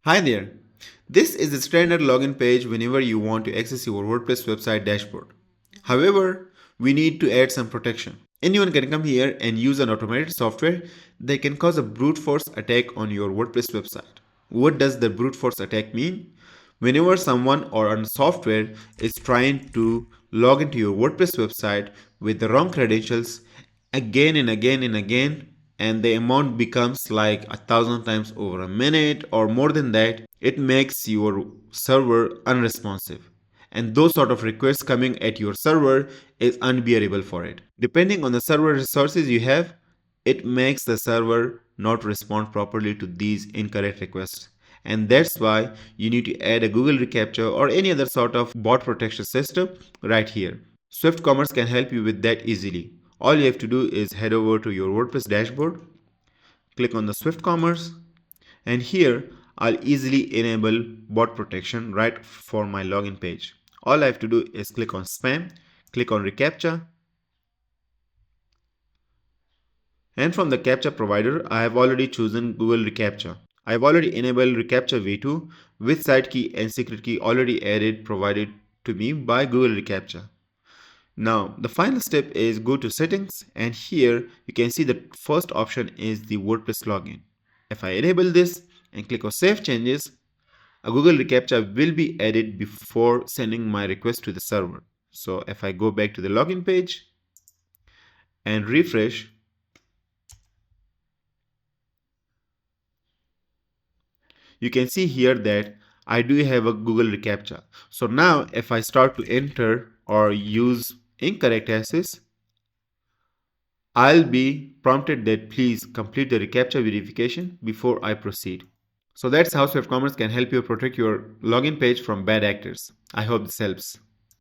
Hi there. This is the standard login page whenever you want to access your WordPress website dashboard. However, we need to add some protection. Anyone can come here and use an automated software that can cause a brute force attack on your WordPress website. What does the brute force attack mean? Whenever someone or a software is trying to log into your WordPress website with the wrong credentials again and again and again, and the amount becomes like 1,000 times over a minute or more than that, it makes your server unresponsive. And those sort of requests coming at your server is unbearable for it. Depending on the server resources you have, it makes the server not respond properly to these incorrect requests. And that's why you need to add a Google reCAPTCHA or any other sort of bot protection system right here. Swift Commerce can help you with that easily. All you have to do is head over to your WordPress dashboard, click on the Swift Commerce, and here I'll easily enable bot protection right for my login page. All I have to do is click on spam, click on reCAPTCHA, and from the CAPTCHA provider, I have already chosen Google reCAPTCHA. I have already enabled reCAPTCHA v2 with site key and secret key already added provided to me by Google reCAPTCHA. Now, the final step is go to settings, and here you can see the first option is the WordPress login. If I enable this and click on save changes, a Google reCAPTCHA will be added before sending my request to the server. So if I go back to the login page and refresh, you can see here that I do have a Google reCAPTCHA. So now if I start to enter or use incorrect access, I'll be prompted that please complete the reCAPTCHA verification before I proceed. So that's how Swift Commerce can help you protect your login page from bad actors. I hope this helps.